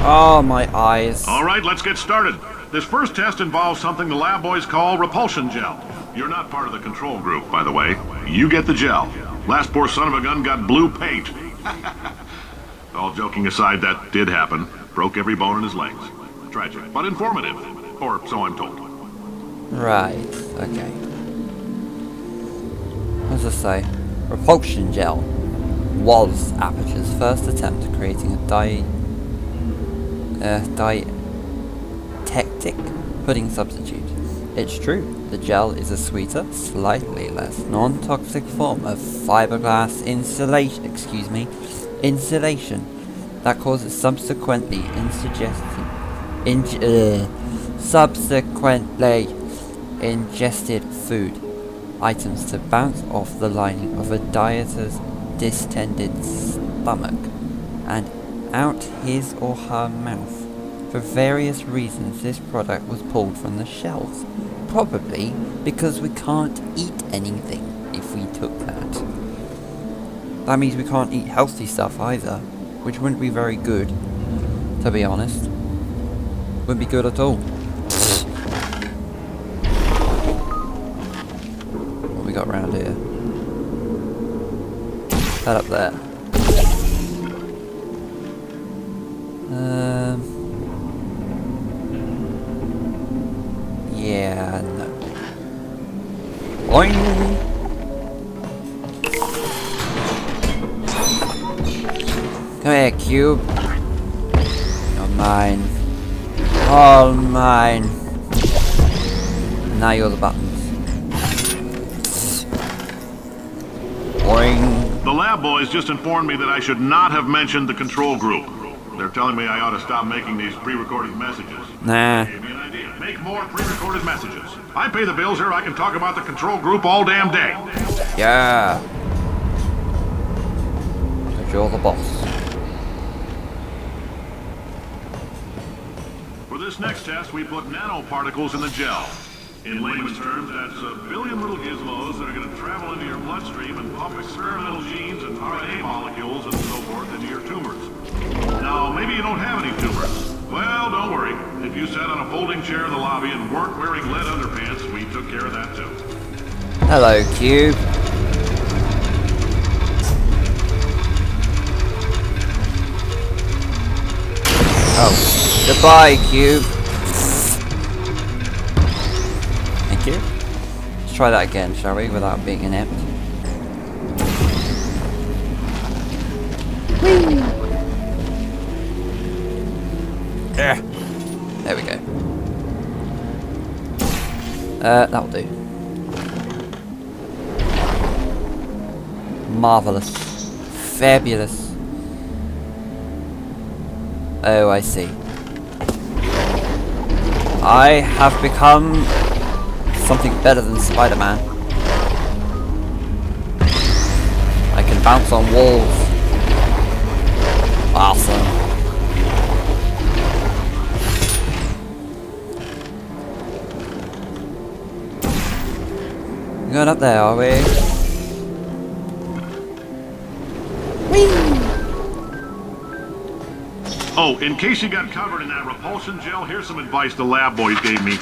Oh, my eyes. All right, let's get started. This first test involves something the lab boys call repulsion gel. You're not part of the control group, by the way. You get the gel. Last poor son of a gun got blue paint. All joking aside, that did happen. Broke every bone in his legs. Tragic, but informative. Or so I'm told. Right, okay. What does it say? Repulsion gel was Aperture's first attempt at creating a dietetic pudding substitute. It's true, the gel is a sweeter, slightly less non-toxic form of fiberglass insulation that causes subsequently ingested food items to bounce off the lining of a dieter's distended stomach and out his or her mouth. For various reasons, this product was pulled from the shelves, probably because we can't eat anything if we took that. That means we can't eat healthy stuff either, which wouldn't be very good, to be honest. Wouldn't be good at all. What we got around here? That up there. Yeah, no. Boing! Come here, Cube. You're mine. All mine. Now you're the buttons. Boing. The lab boys just informed me that I should not have mentioned the control group. They're telling me I ought to stop making these pre-recorded messages. Nah. Give me an idea. Make more pre-recorded messages. I pay the bills here. I can talk about the control group all damn day. Yeah. Because you're the boss. For this next test, we put nanoparticles in the gel. In layman's terms, that's a billion little gizmos that are going to travel into your bloodstream and pump experimental genes and RNA molecules and so forth into your tumors. Now, maybe you don't have any tumors. Well, don't worry. If you sat on a folding chair in the lobby and weren't wearing lead underpants, we took care of that too. Hello, Cube. Oh, goodbye, Cube. Thank you. Let's try that again, shall we, without being inept. Whee! Yeah. There we go. That'll do. Marvelous. Fabulous. Oh, I see. I have become something better than Spider-Man. I can bounce on walls. Awesome. We're going up there, are we? Whee! Oh, in case you got covered in that repulsion gel, here's some advice the lab boys gave me.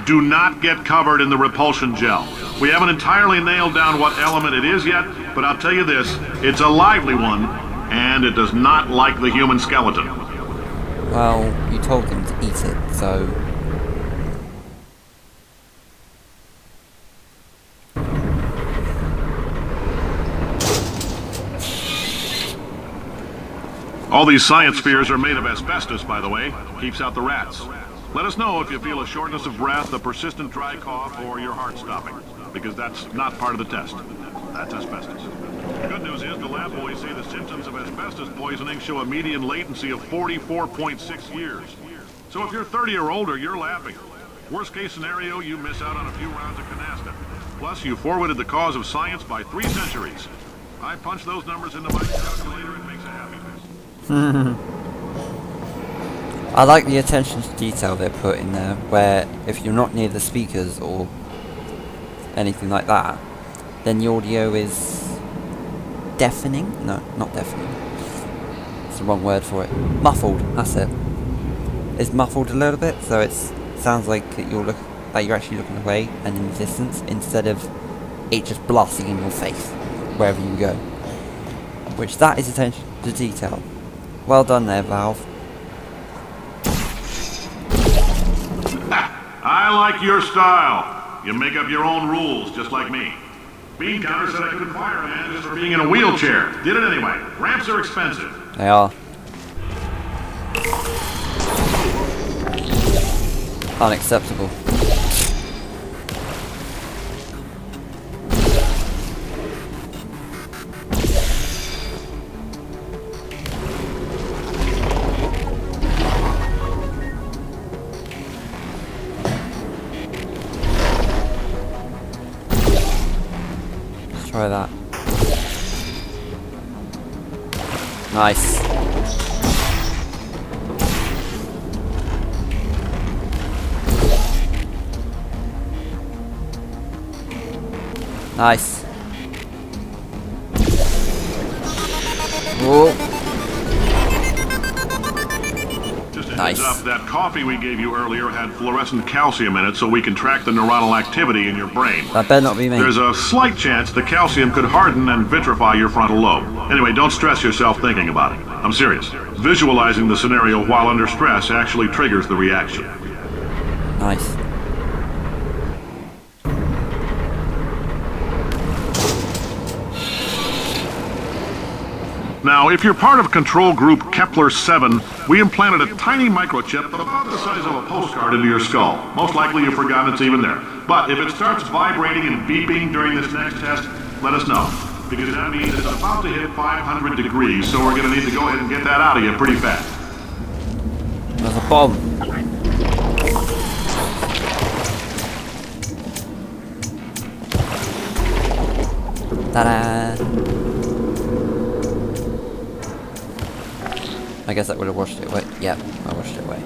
Do not get covered in the repulsion gel. We haven't entirely nailed down what element it is yet, but I'll tell you this, it's a lively one, and it does not like the human skeleton. Well, you told them to eat it, so... All these science spheres are made of asbestos, by the way. Keeps out the rats. Let us know if you feel a shortness of breath, a persistent dry cough, or your heart stopping, because that's not part of the test. That's asbestos. The good news is the lab boys say the symptoms of asbestos poisoning show a median latency of 44.6 years. So if you're 30 or older, you're laughing. Worst case scenario, you miss out on a few rounds of canasta. Plus, you forwarded the cause of science by 3 centuries. I punch those numbers into my calculator, it makes a happy face. I like the attention to detail they put in there, where if you're not near the speakers or anything like that, then the audio is deafening. No, not deafening. That's the wrong word for it. Muffled, that's it. It's muffled a little bit, so it sounds like you're actually looking away and in the distance, instead of it just blasting in your face, wherever you go. Which, that is attention to detail. Well done there, Valve. I like your style. You make up your own rules, just like me. Bean Counter said I couldn't fire a man just for being in a wheelchair. Did it anyway. Ramps are expensive. They are. Unacceptable. Let's try that. Nice. Nice. Whoa. Just a Nice. heads up, that coffee we gave you earlier had fluorescent calcium in it so we can track the neuronal activity in your brain. That better not be me. There's a slight chance the calcium could harden and vitrify your frontal lobe. Anyway, don't stress yourself thinking about it. I'm serious. Visualizing the scenario while under stress actually triggers the reaction. Nice. Now, if you're part of control group Kepler-7, we implanted a tiny microchip about the size of a postcard into your skull. Most likely you've forgotten it's even there. But if it starts vibrating and beeping during this next test, let us know. Because that means it's about to hit 500 degrees, so we're going to need to go ahead and get that out of you pretty fast. There's a bomb. Ta-da! I guess that would have washed it away. Yeah, I washed it away.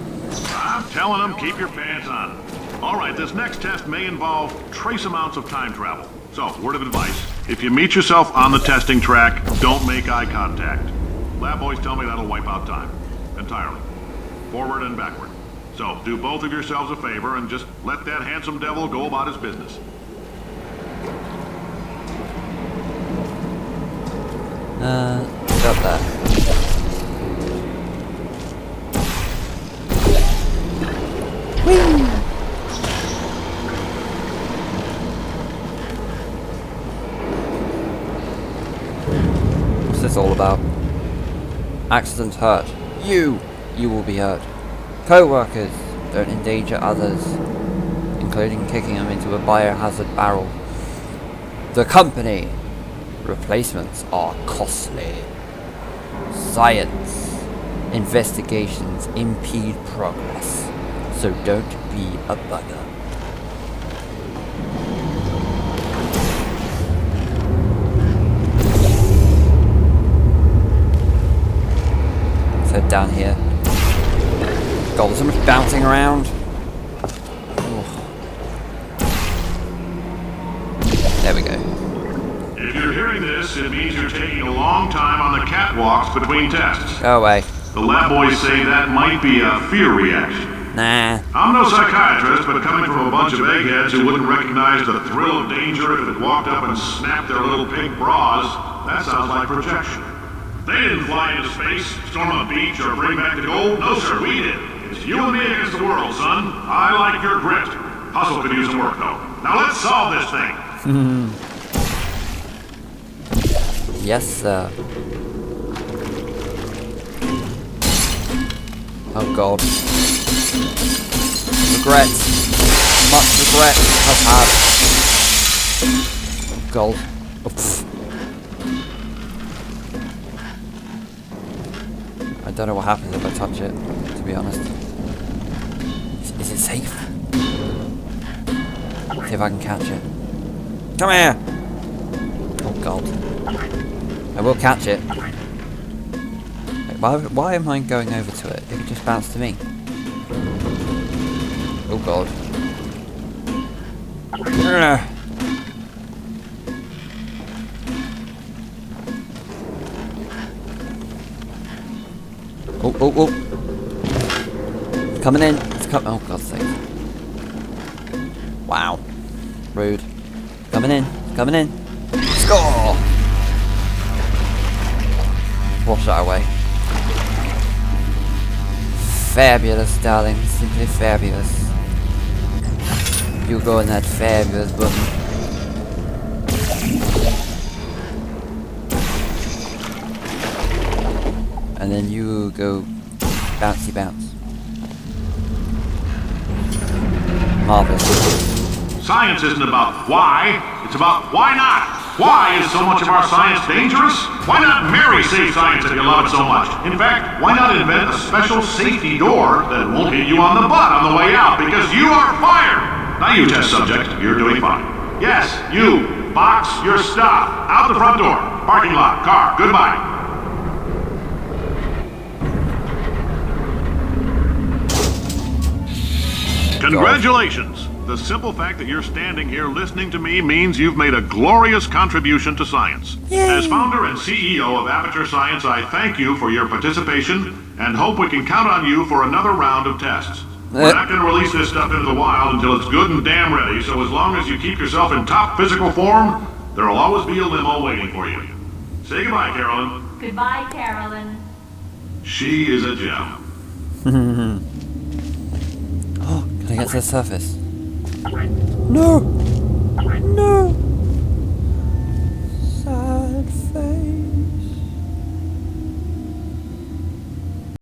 I'm telling them, keep your pants on. All right, this next test may involve trace amounts of time travel. So, word of advice, if you meet yourself on the testing track, don't make eye contact. Lab boys tell me that'll wipe out time. Entirely. Forward and backward. So, do both of yourselves a favor and just let that handsome devil go about his business. Got that. Whee! What's this all about? Accidents hurt. You will be hurt. Co-workers don't endanger others, including kicking them into a biohazard barrel. The company. Replacements are costly. Science. Investigations impede progress. So don't be a bugger. Let's head down here. God, there's so much bouncing around. Oh. There we go. If you're hearing this, it means you're taking a long time on the catwalks between tests. Go away. The lab boys say that might be a fear reaction. Nah. I'm no psychiatrist, but coming from a bunch of eggheads who wouldn't recognize the thrill of danger if it walked up and snapped their little pink bras, that sounds like projection. They didn't fly into space, storm a beach, or bring back the gold. No, sir, we did. It's you and me against the world, son. I like your grit. Hustle could use some work, though. Now let's solve this thing. Yes, sir. Oh God. Regret. Much regret I've had. Gold. Oh, pff. I don't know what happens if I touch it, to be honest. Is it safe? See if I can catch it. Come here! Oh God. I will catch it. Wait, why am I going over to it? It could just bounce to me. Oh God. Oh, oh, oh. It's coming in. It's coming. Oh, God's sake. Wow. Rude. Coming in. Coming in. Score! Wash that away. Fabulous, darling. Simply fabulous. You go in that fabulous button. And then you go bouncy bounce. Marvelous. Science isn't about why, it's about why not. Why is so much of our science dangerous? Why not marry safe science if you love it so much? In fact, why not invent a special safety door that won't hit you on the butt on the way out because you are fired? Now you test subject, you're doing fine. Yes, you, box your stuff. Out the front door. Parking lot, car, goodbye. Congratulations! The simple fact that you're standing here listening to me means you've made a glorious contribution to science. Yay. As founder and CEO of Aperture Science, I thank you for your participation and hope we can count on you for another round of tests. We're not going to release this stuff into the wild until it's good and damn ready, so as long as you keep yourself in top physical form, there'll always be a limo waiting for you. Say goodbye, Carolyn. Goodbye, Carolyn. She is a gem. Oh, can I get to the surface? No! No!